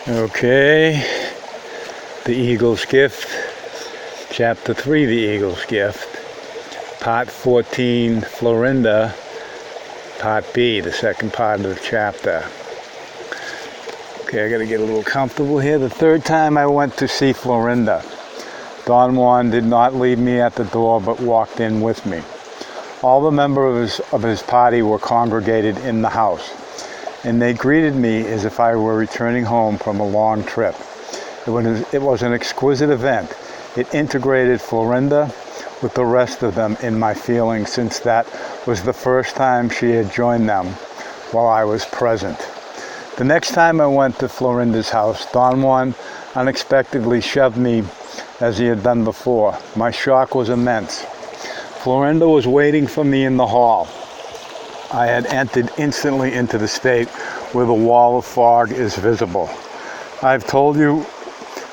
Okay, The Eagle's Gift, Chapter 3, The Eagle's Gift, Part 14, Florinda, Part B, the second part of the chapter. Okay, I gotta get a little comfortable here. The third time I went to see Florinda, Don Juan did not leave me at the door but walked in with me. All the members of his party were congregated in the house, and they greeted me as if I were returning home from a long trip. It was an exquisite event. It integrated Florinda with the rest of them in my feelings, since that was the first time she had joined them while I was present. The next time I went to Florinda's house, Don Juan unexpectedly shoved me as he had done before. My shock was immense. Florinda was waiting for me in the hall. I had entered instantly into the state where the wall of fog is visible. I've told you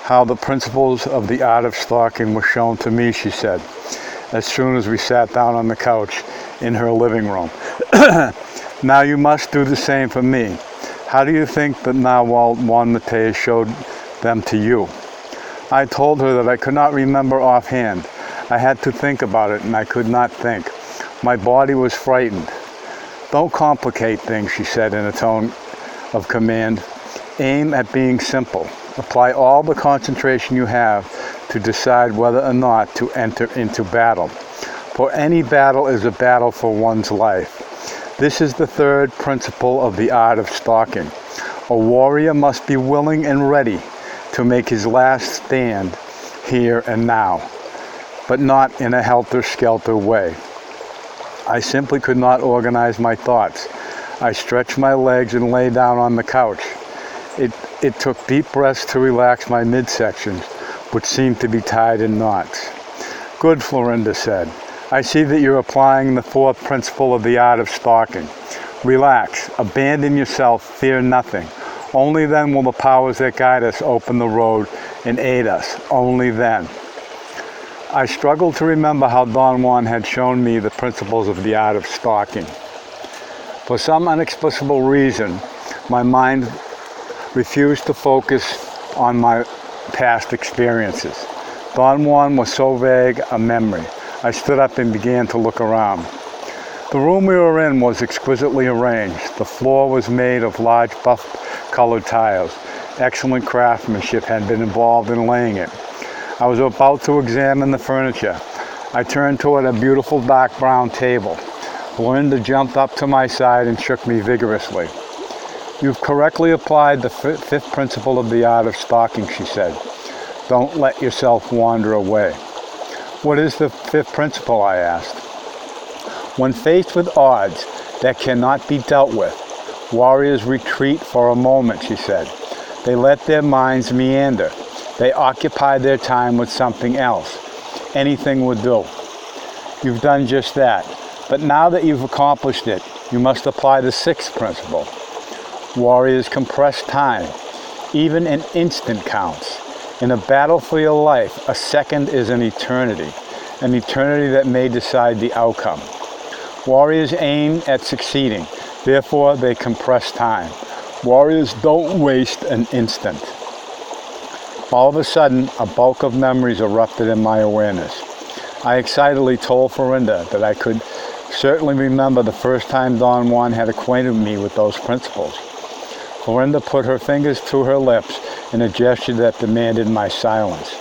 how the principles of the art of stalking were shown to me, she said, as soon as we sat down on the couch in her living room. Now you must do the same for me. How do you think that Nawal Juan Mateus showed them to you? I told her that I could not remember offhand. I had to think about it, and I could not think. My body was frightened. Don't complicate things, she said in a tone of command. Aim at being simple. Apply all the concentration you have to decide whether or not to enter into battle. For any battle is a battle for one's life. This is the third principle of the art of stalking. A warrior must be willing and ready to make his last stand here and now, but not in a helter-skelter way. I simply could not organize my thoughts. I stretched my legs and lay down on the couch. It took deep breaths to relax my midsections, which seemed to be tied in knots. Good, Florinda said. I see that you're applying the fourth principle of the art of stalking. Relax, abandon yourself, fear nothing. Only then will the powers that guide us open the road and aid us. Only then. I struggled to remember how Don Juan had shown me the principles of the art of stalking. For some inexplicable reason, my mind refused to focus on my past experiences. Don Juan was so vague a memory. I stood up and began to look around. The room we were in was exquisitely arranged. The floor was made of large buff-colored tiles. Excellent craftsmanship had been involved in laying it. I was about to examine the furniture. I turned toward a beautiful dark brown table. Florinda jumped up to my side and shook me vigorously. You've correctly applied the fifth principle of the art of stalking, she said. Don't let yourself wander away. What is the fifth principle? I asked. When faced with odds that cannot be dealt with, warriors retreat for a moment, she said. They let their minds meander. They occupy their time with something else. Anything would do. You've done just that. But now that you've accomplished it, you must apply the sixth principle. Warriors compress time. Even an instant counts. In a battle for your life, a second is an eternity that may decide the outcome. Warriors aim at succeeding. Therefore, they compress time. Warriors don't waste an instant. All of a sudden, a bulk of memories erupted in my awareness. I excitedly told Florinda that I could certainly remember the first time Don Juan had acquainted me with those principles. Florinda put her fingers to her lips in a gesture that demanded my silence.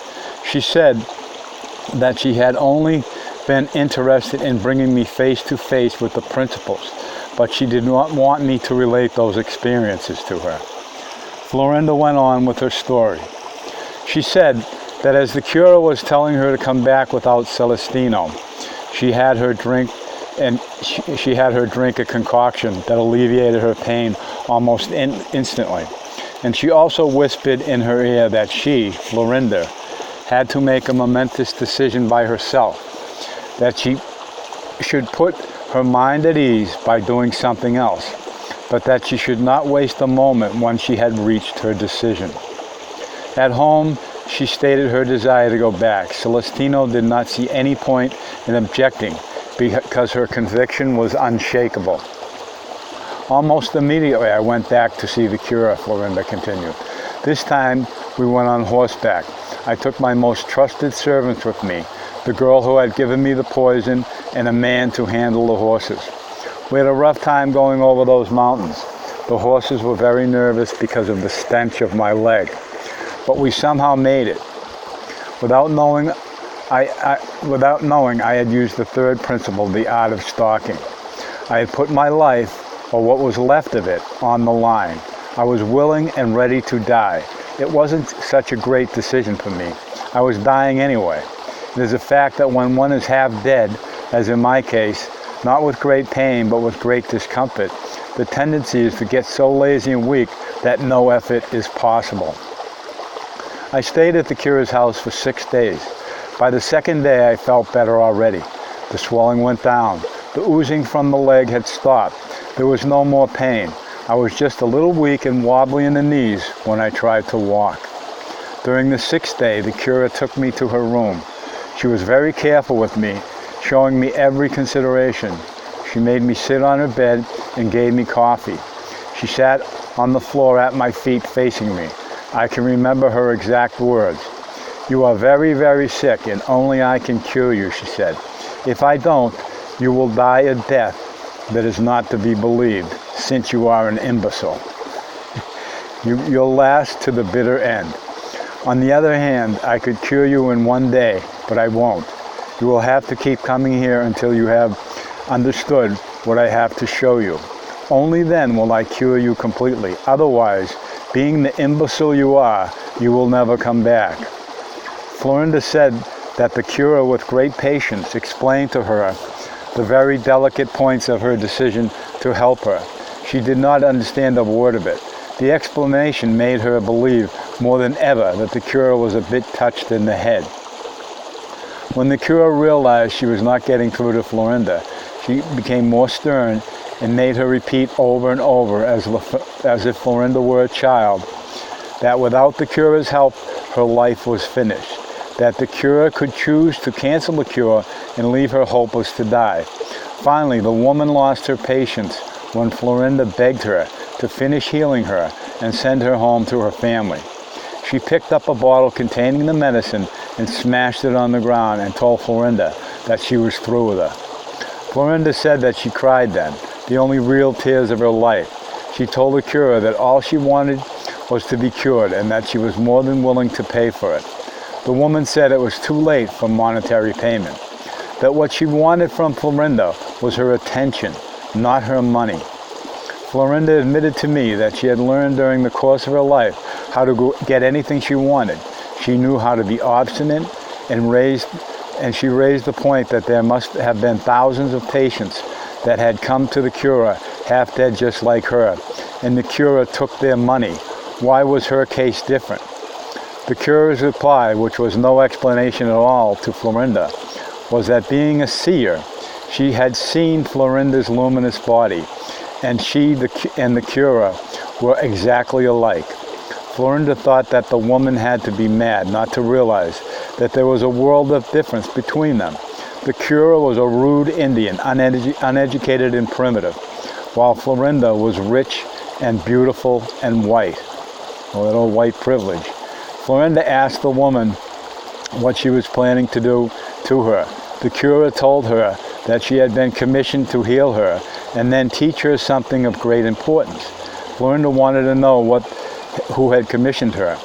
She said that she had only been interested in bringing me face to face with the principles, but she did not want me to relate those experiences to her. Florinda went on with her story. She said that as the cura was telling her to come back without Celestino, she had her drink a concoction that alleviated her pain almost instantly. And she also whispered in her ear that she, Florinda, had to make a momentous decision by herself, that she should put her mind at ease by doing something else, but that she should not waste a moment once she had reached her decision. At home, she stated her desire to go back. Celestino did not see any point in objecting because her conviction was unshakable. Almost immediately, I went back to see the cura, Florinda continued. This time we went on horseback. I took my most trusted servants with me, the girl who had given me the poison and a man to handle the horses. We had a rough time going over those mountains. The horses were very nervous because of the stench of my leg, but we somehow made it. Without knowing, I had used the third principle, the art of stalking. I had put my life, or what was left of it, on the line. I was willing and ready to die. It wasn't such a great decision for me. I was dying anyway. It is a fact that when one is half dead, as in my case, not with great pain but with great discomfort, the tendency is to get so lazy and weak that no effort is possible. I stayed at the cura's house for 6 days. By the second day I felt better already. The swelling went down. The oozing from the leg had stopped. There was no more pain. I was just a little weak and wobbly in the knees when I tried to walk. During the 6th day, the cura took me to her room. She was very careful with me, showing me every consideration. She made me sit on her bed and gave me coffee. She sat on the floor at my feet facing me. I can remember her exact words. "You are very, very sick, and only I can cure you," she said. "If I don't, you will die a death that is not to be believed, since you are an imbecile. You'll last to the bitter end. On the other hand, I could cure you in 1 day, but I won't. You will have to keep coming here until you have understood what I have to show you. Only then will I cure you completely. Otherwise, being the imbecile you are, you will never come back." Florinda said that the cura, with great patience, explained to her the very delicate points of her decision to help her. She did not understand a word of it. The explanation made her believe more than ever that the cura was a bit touched in the head. When the cura realized she was not getting through to Florinda, she became more stern and made her repeat over and over, as if Florinda were a child, that without the cura's help, her life was finished, that the cura could choose to cancel the cure and leave her hopeless to die. Finally, the woman lost her patience when Florinda begged her to finish healing her and send her home to her family. She picked up a bottle containing the medicine and smashed it on the ground and told Florinda that she was through with her. Florinda said that she cried then, the only real tears of her life. She told the cura that all she wanted was to be cured and that she was more than willing to pay for it. The woman said it was too late for monetary payment, that what she wanted from Florinda was her attention, not her money. Florinda admitted to me that she had learned during the course of her life how to get anything she wanted. She knew how to be obstinate and she raised the point that there must have been thousands of patients that had come to the cura half dead just like her, and the cura took their money. Why was her case different? The cura's reply, which was no explanation at all to Florinda, was that being a seer, she had seen Florinda's luminous body, and she and the cura were exactly alike. Florinda thought that the woman had to be mad not to realize that there was a world of difference between them. The cura was a rude Indian, uneducated and primitive, while Florinda was rich and beautiful and white, a little white privilege. Florinda asked the woman what she was planning to do to her. The cura told her that she had been commissioned to heal her and then teach her something of great importance. Florinda wanted to know who had commissioned her.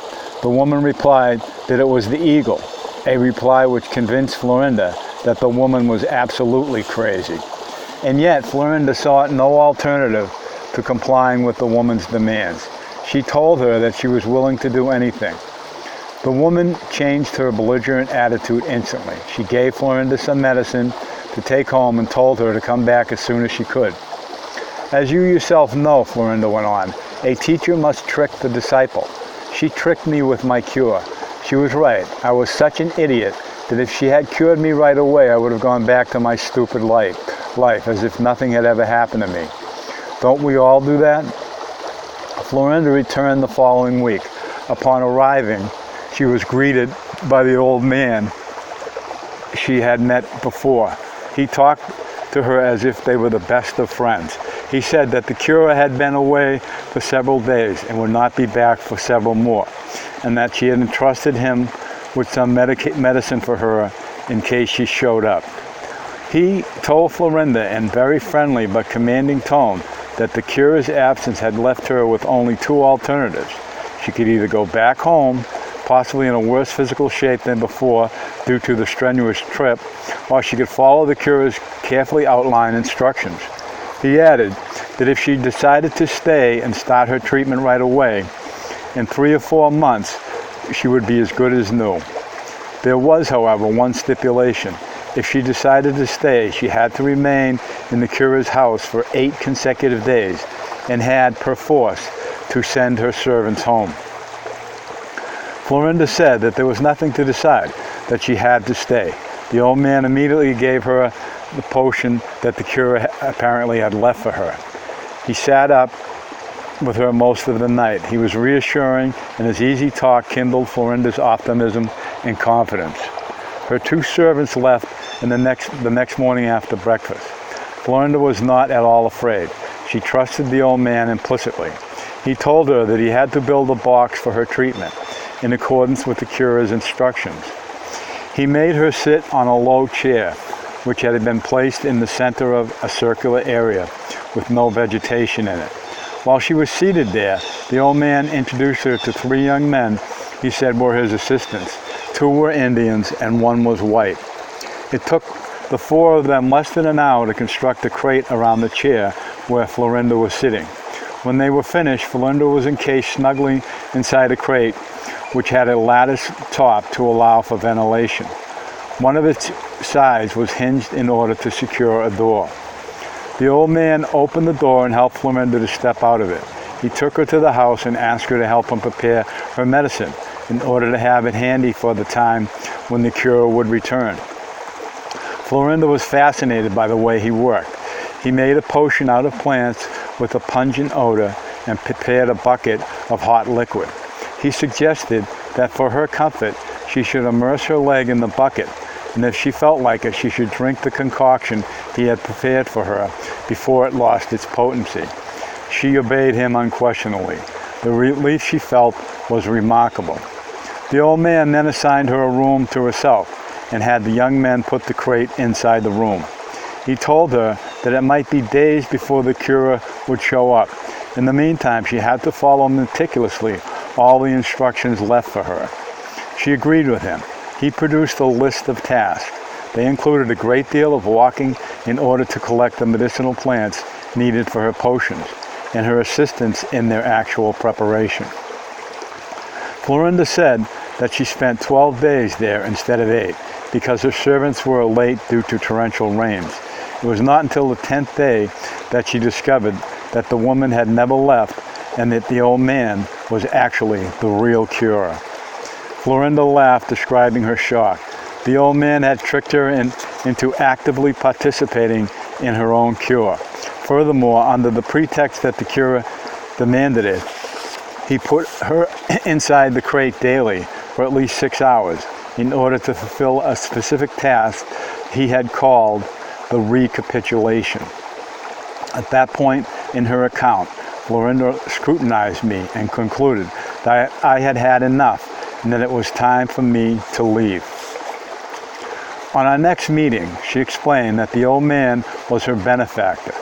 The woman replied that it was the eagle, a reply which convinced Florinda that the woman was absolutely crazy. And yet Florinda saw no alternative to complying with the woman's demands. She told her that she was willing to do anything. The woman changed her belligerent attitude instantly. She gave Florinda some medicine to take home and told her to come back as soon as she could. "As you yourself know," Florinda went on, "a teacher must trick the disciple. She tricked me with my cure. She was right. I was such an idiot that if she had cured me right away, I would have gone back to my stupid life as if nothing had ever happened to me. Don't we all do that?" Florinda returned the following week. Upon arriving, she was greeted by the old man she had met before. He talked to her as if they were the best of friends. He said that the cure had been away for several days and would not be back for several more, and that she had entrusted him with some medicine for her in case she showed up. He told Florinda in very friendly but commanding tone that the cure's absence had left her with only two alternatives. She could either go back home, possibly in a worse physical shape than before due to the strenuous trip, or she could follow the cure's carefully outlined instructions. He added that if she decided to stay and start her treatment right away, in 3 or 4 months, she would be as good as new. There was, however, one stipulation. If she decided to stay, she had to remain in the cure's house for 8 consecutive days and had, perforce, to send her servants home. Florinda said that there was nothing to decide, that she had to stay. The old man immediately gave her the potion that the cure apparently had left for her. He sat up with her most of the night. He was reassuring, and his easy talk kindled Florinda's optimism and confidence. Her 2 servants left the next morning after breakfast. Florinda was not at all afraid. She trusted the old man implicitly. He told her that he had to build a box for her treatment in accordance with the cure's instructions. He made her sit on a low chair, which had been placed in the center of a circular area with no vegetation in it. While she was seated there, the old man introduced her to 3 young men he said were his assistants. 2 were Indians and 1 was white. It took the 4 of them less than an hour to construct a crate around the chair where Florinda was sitting. When they were finished, Florinda was encased snugly inside a crate which had a lattice top to allow for ventilation. One of its sides was hinged in order to secure a door. The old man opened the door and helped Florinda to step out of it. He took her to the house and asked her to help him prepare her medicine in order to have it handy for the time when the cure would return. Florinda was fascinated by the way he worked. He made a potion out of plants with a pungent odor and prepared a bucket of hot liquid. He suggested that for her comfort, she should immerse her leg in the bucket, and if she felt like it, she should drink the concoction he had prepared for her before it lost its potency. She obeyed him unquestionably. The relief she felt was remarkable. The old man then assigned her a room to herself and had the young men put the crate inside the room. He told her that it might be days before the cure would show up. In the meantime, she had to follow meticulously all the instructions left for her. She agreed with him. He produced a list of tasks. They included a great deal of walking in order to collect the medicinal plants needed for her potions and her assistance in their actual preparation. Florinda said that she spent 12 days there instead of 8 because her servants were late due to torrential rains. It was not until the 10th day that she discovered that the woman had never left and that the old man was actually the real cure. Florinda laughed, describing her shock. The old man had tricked her into actively participating in her own cure. Furthermore, under the pretext that the cure demanded it, he put her inside the crate daily for at least 6 hours in order to fulfill a specific task he had called the recapitulation. At that point in her account, Florinda scrutinized me and concluded that I had had enough and that it was time for me to leave. On our next meeting, she explained that the old man was her benefactor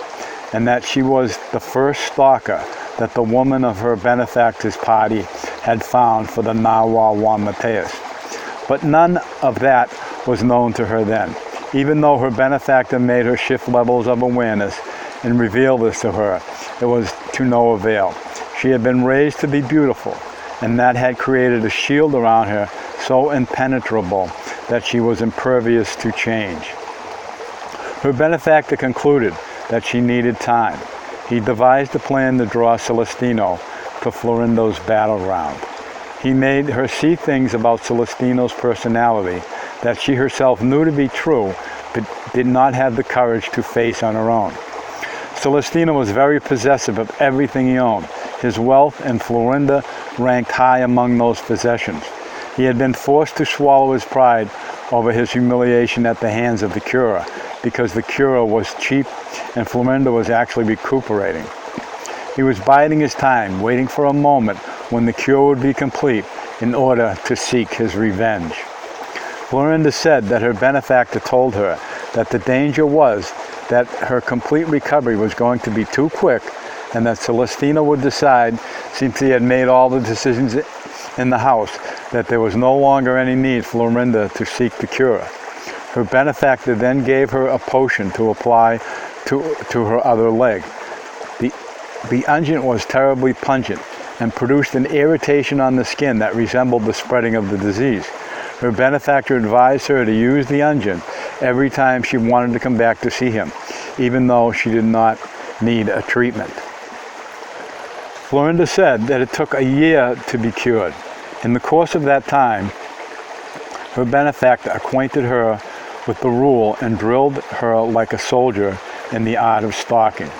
and that she was the first stalker that the woman of her benefactor's party had found for the Narwhal Juan Mateus. But none of that was known to her then, even though her benefactor made her shift levels of awareness and revealed this to her. It was to no avail. She had been raised to be beautiful, and that had created a shield around her so impenetrable that she was impervious to change. Her benefactor concluded that she needed time. He devised a plan to draw Celestino to Florinda's battleground. He made her see things about Celestino's personality that she herself knew to be true, but did not have the courage to face on her own. Celestino was very possessive of everything he owned. His wealth and Florinda ranked high among those possessions. He had been forced to swallow his pride over his humiliation at the hands of the cure, because the cure was cheap and Florinda was actually recuperating. He was biding his time, waiting for a moment when the cure would be complete in order to seek his revenge. Florinda said that her benefactor told her that the danger was that her complete recovery was going to be too quick and that Celestina would decide, since he had made all the decisions in the house, that there was no longer any need for Florinda to seek the cure. Her benefactor then gave her a potion to apply to her other leg. The unguent was terribly pungent and produced an irritation on the skin that resembled the spreading of the disease. Her benefactor advised her to use the unguent every time she wanted to come back to see him, even though she did not need a treatment. Florinda said that it took a year to be cured. In the course of that time, her benefactor acquainted her with the rule and drilled her like a soldier in the art of stalking.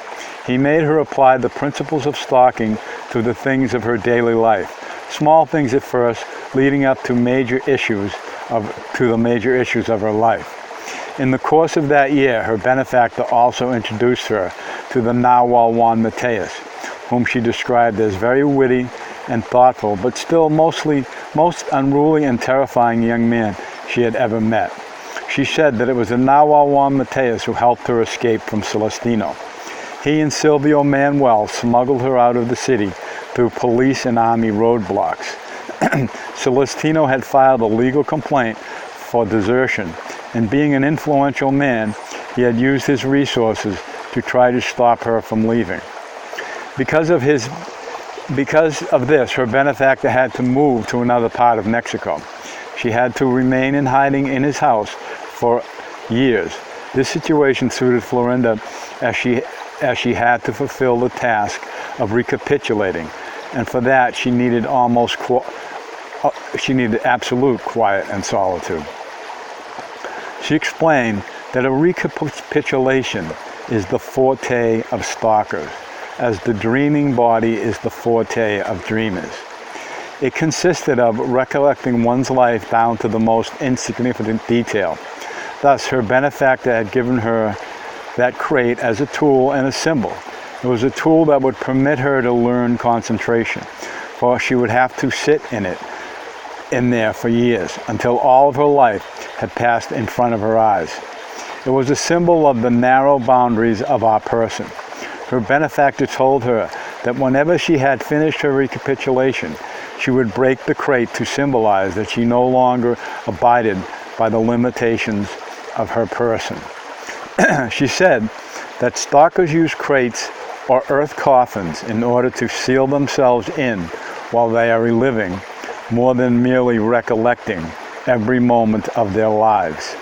He made her apply the principles of stalking to the things of her daily life, small things at first, leading up to the major issues of her life. In the course of that year, her benefactor also introduced her to the narwhal Juan Mateus, whom she described as very witty and thoughtful, but still most unruly and terrifying young man she had ever met. She said that it was the narwhal Juan Mateus who helped her escape from Celestino. He and Silvio Manuel smuggled her out of the city through police and army roadblocks. Celestino had filed a legal complaint for desertion, and being an influential man, he had used his resources to try to stop her from leaving. Because of this, her benefactor had to move to another part of Mexico. She had to remain in hiding in his house for years. This situation suited Florinda as she had to fulfill the task of recapitulating, and for that she needed absolute quiet and solitude. She explained that a recapitulation is the forte of stalkers, as the dreaming body is the forte of dreamers. It consisted of recollecting one's life down to the most insignificant detail. Thus, her benefactor had given her that crate as a tool and a symbol. It was a tool that would permit her to learn concentration, for she would have to sit in there for years, until all of her life had passed in front of her eyes. It was a symbol of the narrow boundaries of our person. Her benefactor told her that whenever she had finished her recapitulation, she would break the crate to symbolize that she no longer abided by the limitations of her person. She said that stalkers use crates or earth coffins in order to seal themselves in while they are reliving, more than merely recollecting, every moment of their lives.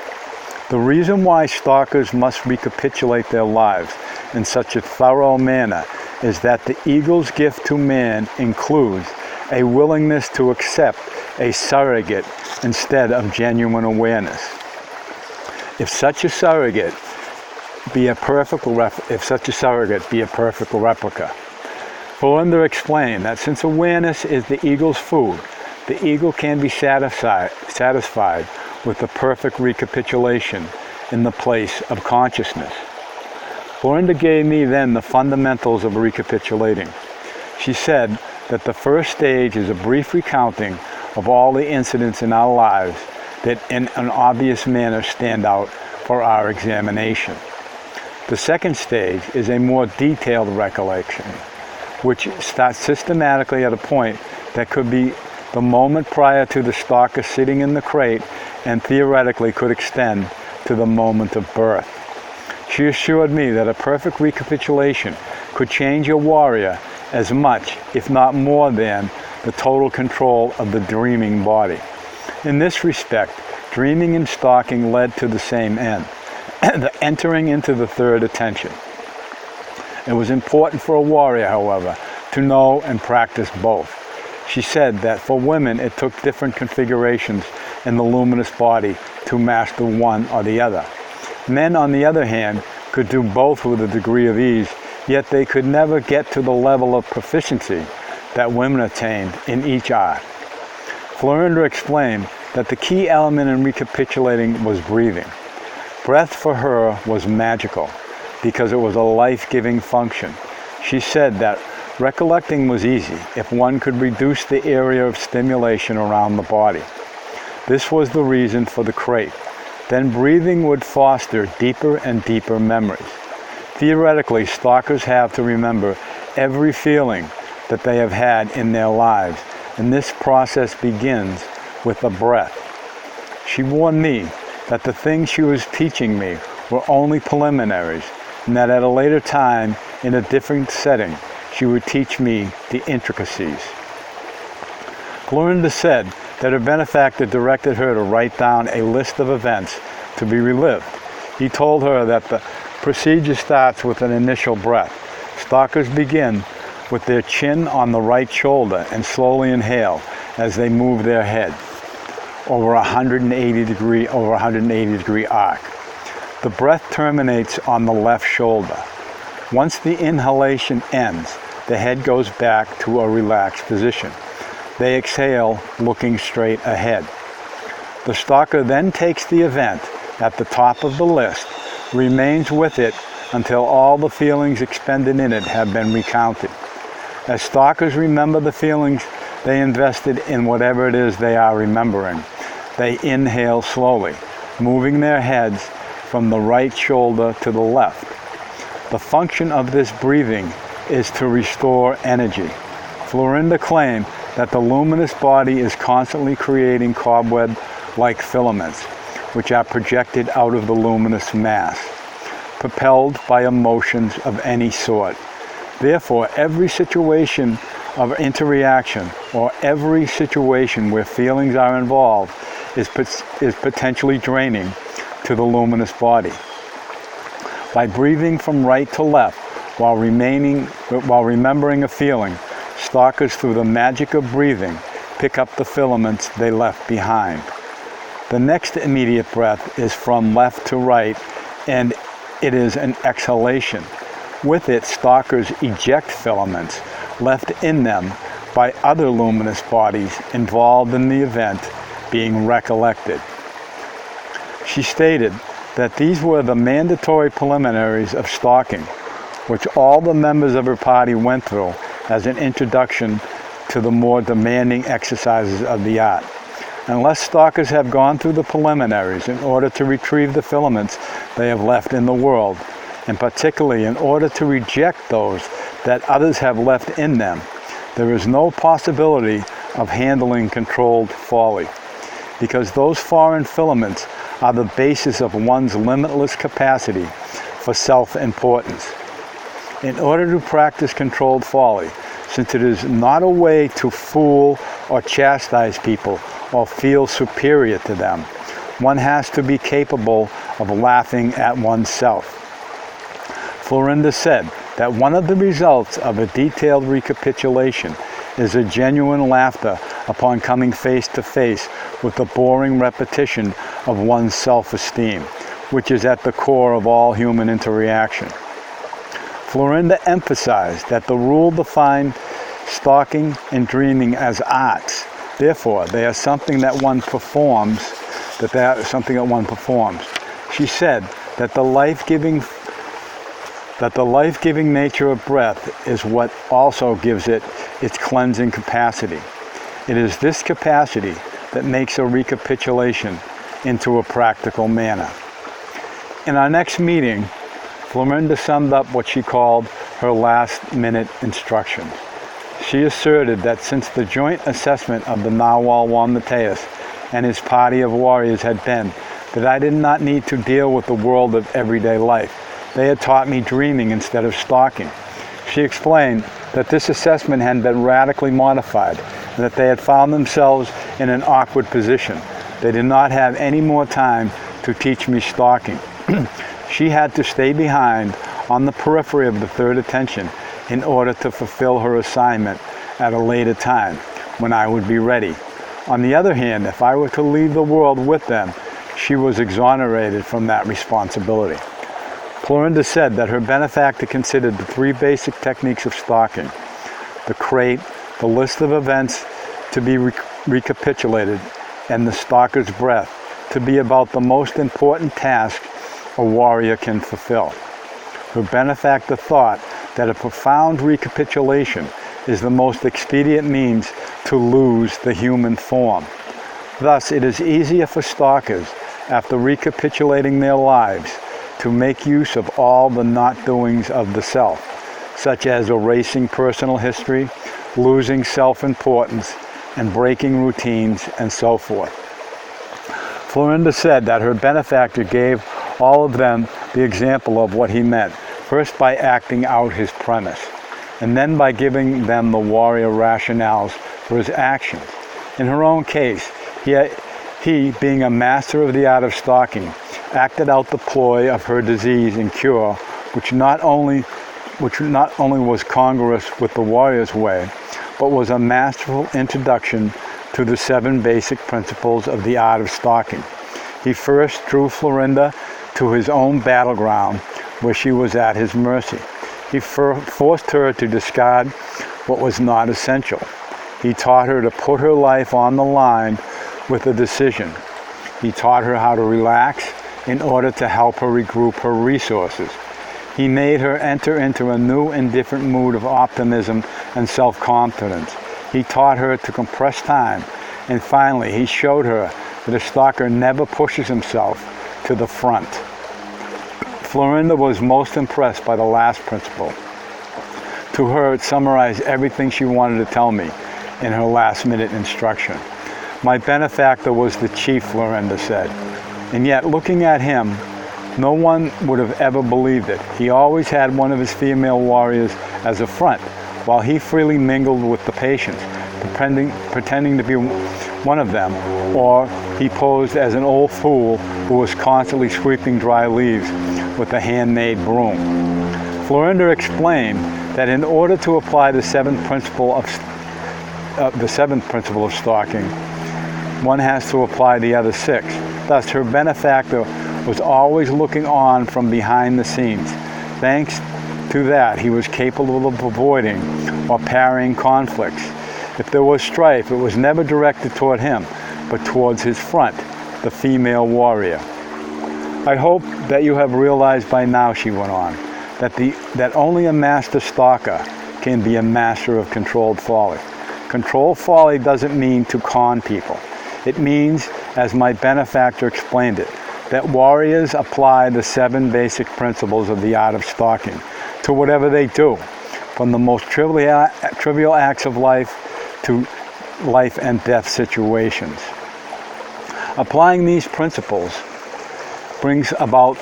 The reason why stalkers must recapitulate their lives in such a thorough manner is that the eagle's gift to man includes a willingness to accept a surrogate instead of genuine awareness. If such a surrogate be a perfect replica. Florinda explained that since awareness is the eagle's food, the eagle can be satisfied with the perfect recapitulation in the place of consciousness. Florinda gave me then the fundamentals of recapitulating. She said that the first stage is a brief recounting of all the incidents in our lives that in an obvious manner stand out for our examination. The second stage is a more detailed recollection, which starts systematically at a point that could be the moment prior to the stalker sitting in the crate and theoretically could extend to the moment of birth. She assured me that a perfect recapitulation could change a warrior as much, if not more than, the total control of the dreaming body. In this respect, dreaming and stalking led to the same end, the entering into the third attention. It was important for a warrior, however, to know and practice both. She said that for women it took different configurations in the luminous body to master one or the other. Men, on the other hand, could do both with a degree of ease, yet they could never get to the level of proficiency that women attained in each art. Florinda explained that the key element in recapitulating was breathing. Breath for her was magical because it was a life-giving function. She said that recollecting was easy if one could reduce the area of stimulation around the body. This was the reason for the crate. Then breathing would foster deeper and deeper memories. Theoretically, stalkers have to remember every feeling that they have had in their lives, and this process begins with the breath. She warned me that the things she was teaching me were only preliminaries, and that at a later time, in a different setting, she would teach me the intricacies. Florinda said that her benefactor directed her to write down a list of events to be relived. He told her that the procedure starts with an initial breath. Stalkers begin with their chin on the right shoulder and slowly inhale as they move their head over a 180 degree arc. The breath terminates on the left shoulder. Once the inhalation ends, the head goes back to a relaxed position. They exhale, looking straight ahead. The stalker then takes the event at the top of the list, remains with it until all the feelings expended in it have been recounted. As stalkers remember the feelings they invested in whatever it is they are remembering, they inhale slowly, moving their heads from the right shoulder to the left. The function of this breathing is to restore energy. Florinda claimed that the luminous body is constantly creating cobweb-like filaments, which are projected out of the luminous mass, propelled by emotions of any sort. Therefore, every situation of interaction or every situation where feelings are involved is potentially draining to the luminous body. By breathing from right to left while remembering a feeling, stalkers, through the magic of breathing, pick up the filaments they left behind. The next immediate breath is from left to right, and it is an exhalation. With it, stalkers eject filaments left in them by other luminous bodies involved in the event being recollected. She stated that these were the mandatory preliminaries of stalking, which all the members of her party went through as an introduction to the more demanding exercises of the art. Unless stalkers have gone through the preliminaries in order to retrieve the filaments they have left in the world, and particularly in order to reject those that others have left in them, there is no possibility of handling controlled folly, because those foreign filaments are the basis of one's limitless capacity for self-importance. In order to practice controlled folly, since it is not a way to fool or chastise people or feel superior to them, one has to be capable of laughing at oneself. Florinda said that one of the results of a detailed recapitulation is a genuine laughter upon coming face to face with the boring repetition of one's self-esteem, which is at the core of all human interaction. Florinda emphasized that the rule defined stalking and dreaming as arts. Therefore, they are something that one performs, She said that the life-giving nature of breath is what also gives it its cleansing capacity. It is this capacity that makes a recapitulation into a practical manner. In our next meeting, Florinda summed up what she called her last-minute instructions. She asserted that since the joint assessment of the Narwhal Juan Mateus and his party of warriors had been that I did not need to deal with the world of everyday life, they had taught me dreaming instead of stalking. She explained that this assessment had been radically modified and that they had found themselves in an awkward position. They did not have any more time to teach me stalking. She had to stay behind on the periphery of the third attention in order to fulfill her assignment at a later time when I would be ready. On the other hand, if I were to leave the world with them, she was exonerated from that responsibility. Florinda said that her benefactor considered the three basic techniques of stalking: the crate, the list of events to be recapitulated, and the stalker's breath to be about the most important task a warrior can fulfill. Her benefactor thought that a profound recapitulation is the most expedient means to lose the human form. Thus, it is easier for stalkers, after recapitulating their lives, to make use of all the not-doings of the self, such as erasing personal history, losing self-importance, and breaking routines, and so forth. Florinda said that her benefactor gave all of them the example of what he meant, first by acting out his premise, and then by giving them the warrior rationales for his actions. In her own case, he, being a master of the art of stalking, acted out the ploy of her disease and cure, which not only was congruous with the warrior's way, but was a masterful introduction to the 7 basic principles of the art of stalking. He first drew Florinda to his own battleground, where she was at his mercy. He forced her to discard what was not essential. He taught her to put her life on the line with a decision. He taught her how to relax in order to help her regroup her resources. He made her enter into a new and different mood of optimism and self-confidence. He taught her to compress time, and finally he showed her that a stalker never pushes himself to the front. Florinda was most impressed by the last principle. To her, it summarized everything she wanted to tell me in her last-minute instruction. My benefactor was the chief, Florinda said, and yet looking at him, no one would have ever believed it. He always had one of his female warriors as a front, while he freely mingled with the patients, pretending to be one of them, or he posed as an old fool who was constantly sweeping dry leaves with a handmade broom. Florinda explained that in order to apply the seventh principle of stalking, one has to apply the other 6. Thus, her benefactor was always looking on from behind the scenes. Thanks to that, he was capable of avoiding or parrying conflicts. If there was strife, it was never directed toward him, but towards his front, the female warrior. I hope that you have realized by now, she went on, that only a master stalker can be a master of controlled folly. Controlled folly doesn't mean to con people. It means, as my benefactor explained it, that warriors apply the 7 basic principles of the art of stalking to whatever they do, from the most trivial acts of life to life and death situations. Applying these principles brings about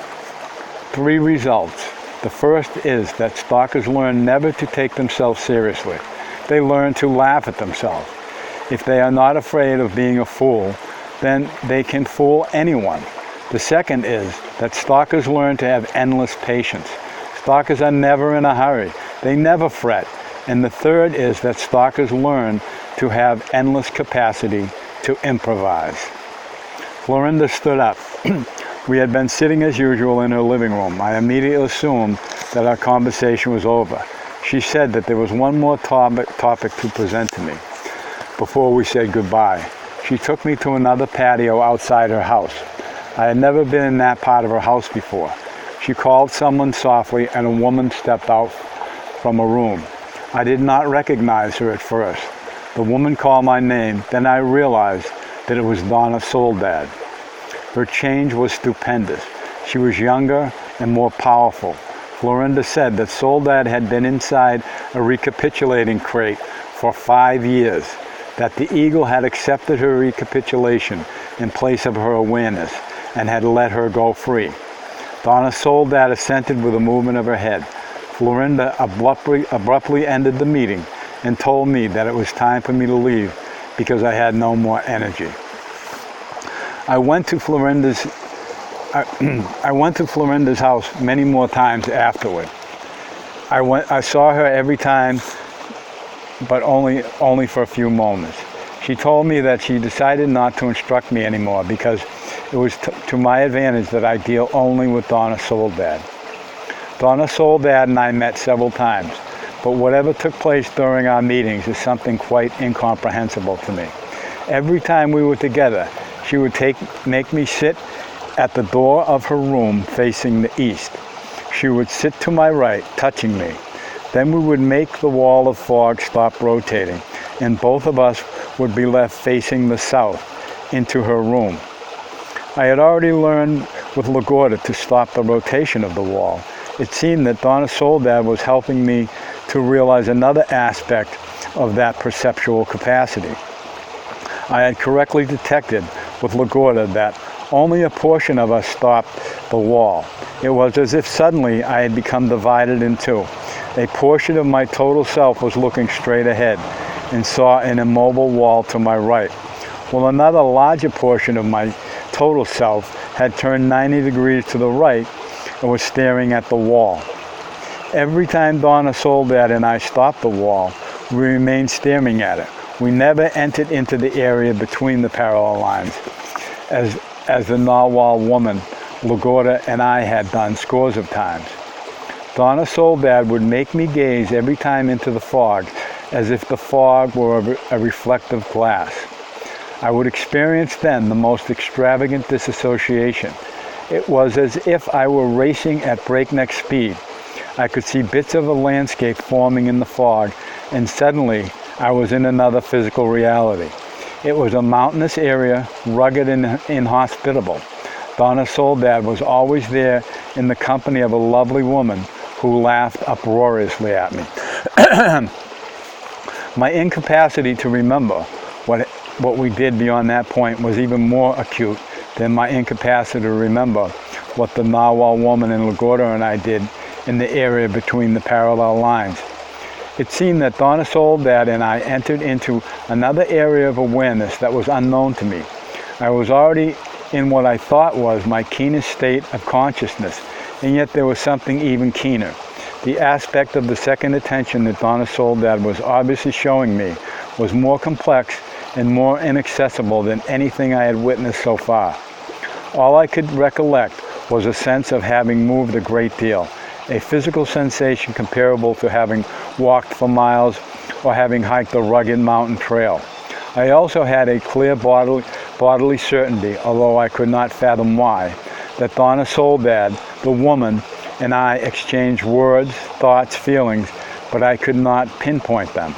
3 results. The first is that stalkers learn never to take themselves seriously. They learn to laugh at themselves. If they are not afraid of being a fool, then they can fool anyone. The second is that stalkers learn to have endless patience. Stalkers are never in a hurry. They never fret. And the third is that stalkers learn to have endless capacity to improvise. Florinda stood up. We had been sitting as usual in her living room. I immediately assumed that our conversation was over. She said that there was one more topic to present to me before we said goodbye. She took me to another patio outside her house. I had never been in that part of her house before. She called someone softly, and a woman stepped out from a room. I did not recognize her at first. The woman called my name, then I realized that it was Donna Soledad. Her change was stupendous. She was younger and more powerful. Florinda said that Soledad had been inside a recapitulating crate for 5 years, that the eagle had accepted her recapitulation in place of her awareness and had let her go free. Donna Soledad assented with a movement of her head. Florinda abruptly ended the meeting and told me that it was time for me to leave because I had no more energy. I went to Florinda's house many more times afterward. I saw her every time, but only for a few moments. She told me that she decided not to instruct me anymore because it was to my advantage that I deal only with Donna Soledad. Donna Soledad and I met several times, but whatever took place during our meetings is something quite incomprehensible to me. Every time we were together, she would make me sit at the door of her room facing the east. She would sit to my right, touching me. Then we would make the wall of fog stop rotating, and both of us would be left facing the south into her room. I had already learned with LaGuardia to stop the rotation of the wall. It seemed that Donna Soledad was helping me to realize another aspect of that perceptual capacity. I had correctly detected with LaGuardia that only a portion of us stopped the wall. It was as if suddenly I had become divided in two. A portion of my total self was looking straight ahead and saw an immobile wall to my right, while another larger portion of my total self had turned 90 degrees to the right and was staring at the wall. Every time Donna Soledad and I stopped the wall, we remained staring at it. We never entered into the area between the parallel lines, as the narwhal woman, LaGuardia, and I had done scores of times. Donna Soledad would make me gaze every time into the fog, as if the fog were a reflective glass. I would experience then the most extravagant disassociation. It was as if I were racing at breakneck speed. I could see bits of a landscape forming in the fog, and suddenly I was in another physical reality. It was a mountainous area, rugged and inhospitable. Donna Soledad was always there in the company of a lovely woman who laughed uproariously at me. My incapacity to remember what we did beyond that point was even more acute than my incapacity to remember what the narwhal woman and LaGuardia and I did in the area between the parallel lines. It seemed that Donna Soledad and I entered into another area of awareness that was unknown to me. I was already in what I thought was my keenest state of consciousness, and yet there was something even keener. The aspect of the second attention that Donna Soledad was obviously showing me was more complex and more inaccessible than anything I had witnessed so far. All I could recollect was a sense of having moved a great deal, a physical sensation comparable to having walked for miles or having hiked a rugged mountain trail. I also had a clear bodily certainty, although I could not fathom why, that Donna Soledad, the woman, and I exchanged words, thoughts, feelings, but I could not pinpoint them.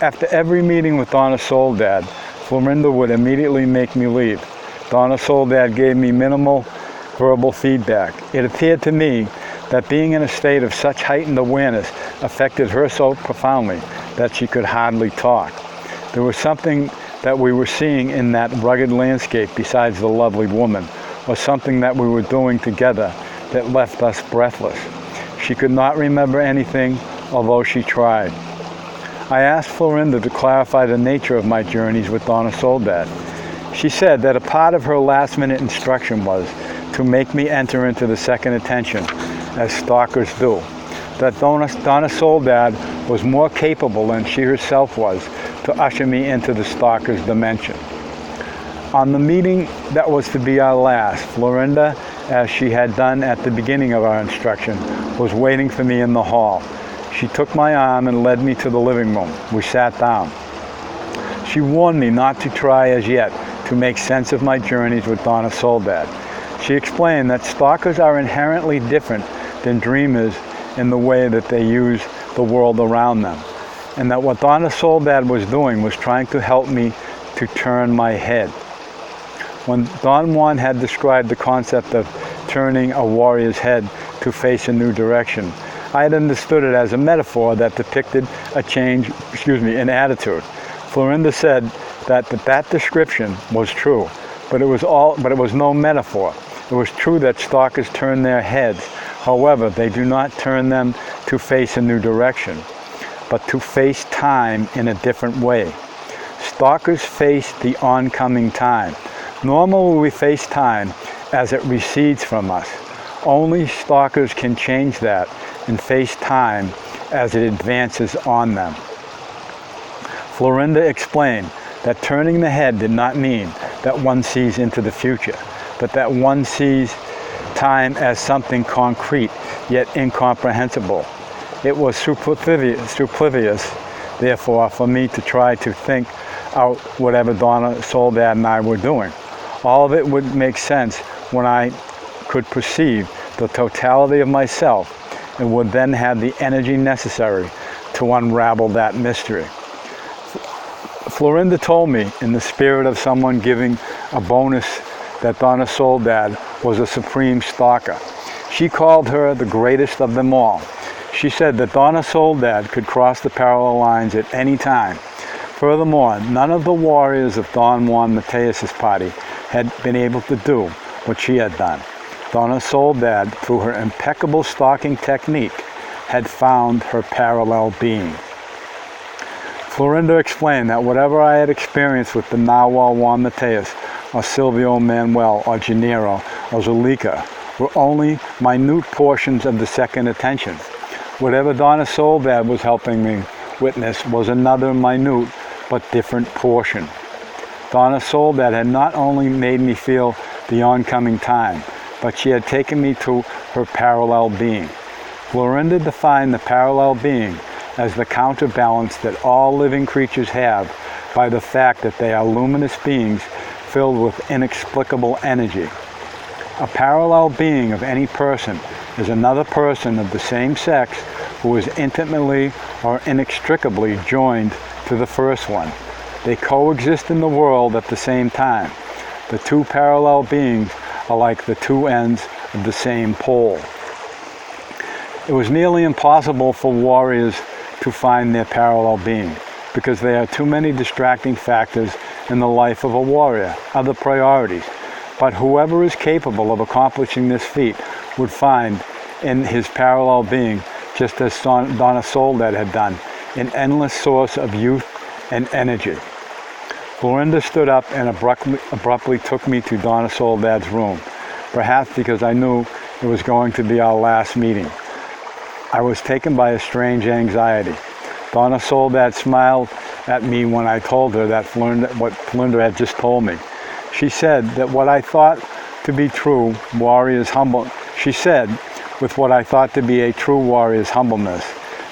After every meeting with Donna Soledad, Florinda would immediately make me leave. Donna Soledad gave me minimal verbal feedback. It appeared to me that being in a state of such heightened awareness affected her so profoundly that she could hardly talk. There was something that we were seeing in that rugged landscape besides the lovely woman, or something that we were doing together that left us breathless. She could not remember anything, although she tried. I asked Florinda to clarify the nature of my journeys with Donna Soledad. She said that a part of her last-minute instruction was to make me enter into the second attention, as stalkers do. That Donna Soledad was more capable than she herself was to usher me into the stalker's dimension. On the meeting that was to be our last, Florinda, as she had done at the beginning of our instruction, was waiting for me in the hall. She took my arm and led me to the living room. We sat down. She warned me not to try as yet to make sense of my journeys with Donna Soledad. She explained that stalkers are inherently different than dreamers in the way that they use the world around them, and that what Donna Soledad was doing was trying to help me to turn my head. When Don Juan had described the concept of turning a warrior's head to face a new direction, I had understood it as a metaphor that depicted a change, in attitude. Florinda said that description was true, but it was no metaphor. It was true that stalkers turn their heads. However, they do not turn them to face a new direction, but to face time in a different way. Stalkers face the oncoming time. Normally we face time as it recedes from us. Only stalkers can change that and face time as it advances on them. Florinda explained that turning the head did not mean that one sees into the future, but that one sees time as something concrete yet incomprehensible. It was superfluous, therefore, for me to try to think out whatever Donna Soledad and I were doing. All of it would make sense when I could perceive the totality of myself and would then have the energy necessary to unravel that mystery. Florinda told me, in the spirit of someone giving a bonus, that Donna Soledad was a supreme stalker. She called her the greatest of them all. She said that Donna Soledad could cross the parallel lines at any time. Furthermore, none of the warriors of Don Juan Mateus's party had been able to do what she had done. Donna Soledad, through her impeccable stalking technique, had found her parallel being. Florinda explained that whatever I had experienced with the Narwhal Juan Mateus, or Silvio Manuel, or Gennaro, or Zuleika, were only minute portions of the second attention. Whatever Donna Soledad was helping me witness was another minute but different portion. Donna Soledad had not only made me feel the oncoming time, but she had taken me to her parallel being. Florinda defined the parallel being as the counterbalance that all living creatures have by the fact that they are luminous beings filled with inexplicable energy. A parallel being of any person is another person of the same sex who is intimately or inextricably joined to the first one. They coexist in the world at the same time. The two parallel beings are like the two ends of the same pole. It was nearly impossible for warriors to find their parallel being because there are too many distracting factors in the life of a warrior, other priorities. But whoever is capable of accomplishing this feat would find in his parallel being, just as Donna Soledad had done, an endless source of youth and energy. Florinda stood up and abruptly took me to Donna Soledad's room, perhaps because I knew it was going to be our last meeting. I was taken by a strange anxiety. Donna Soledad smiled at me when I told her that what Florinda had just told me. She said that what I thought to be true warrior's humble. She said, with what I thought to be a true warrior's humbleness,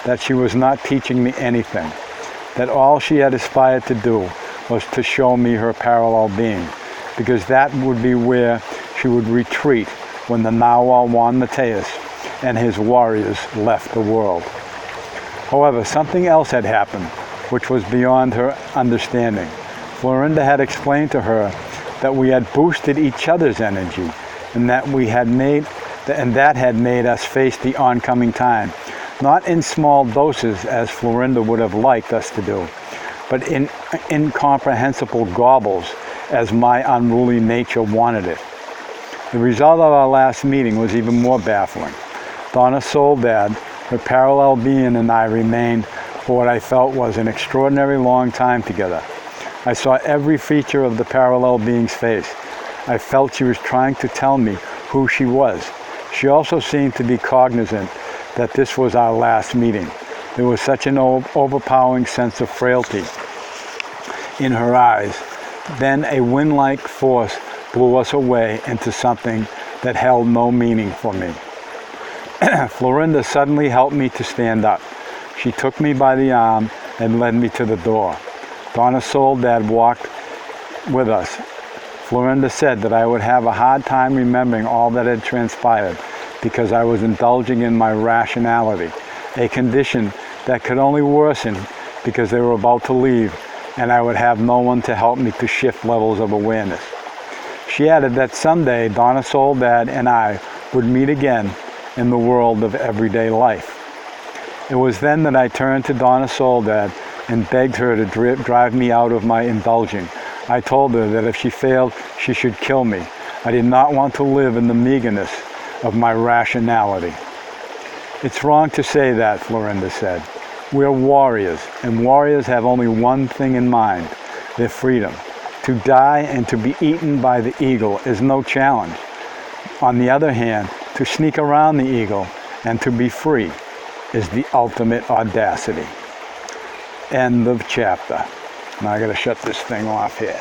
that she was not teaching me anything, that all she had aspired to do was to show me her parallel being, because that would be where she would retreat when the Narwhal Juan Mateus and his warriors left the world. However, something else had happened, which was beyond her understanding. Florinda had explained to her that we had boosted each other's energy, and that had made us face the oncoming time, not in small doses as Florinda would have liked us to do, but in incomprehensible gobbles as my unruly nature wanted it. The result of our last meeting was even more baffling. Donna Soledad, her parallel being, and I remained for what I felt was an extraordinary long time together. I saw every feature of the parallel being's face. I felt she was trying to tell me who she was. She also seemed to be cognizant that this was our last meeting. There was such an overpowering sense of frailty in her eyes. Then a wind-like force blew us away into something that held no meaning for me. Florinda suddenly helped me to stand up. She took me by the arm and led me to the door. Donna Soledad walked with us. Florinda said that I would have a hard time remembering all that had transpired because I was indulging in my rationality, a condition that could only worsen because they were about to leave and I would have no one to help me to shift levels of awareness. She added that someday Donna Soledad and I would meet again in the world of everyday life. It was then that I turned to Donna Soledad and begged her to drive me out of my indulging. I told her that if she failed, she should kill me. I did not want to live in the meagerness of my rationality. It's wrong to say that, Florinda said. We're warriors, and warriors have only one thing in mind, their freedom. To die and to be eaten by the eagle is no challenge. On the other hand, to sneak around the eagle and to be free is the ultimate audacity. End of chapter. Now I gotta shut this thing off here.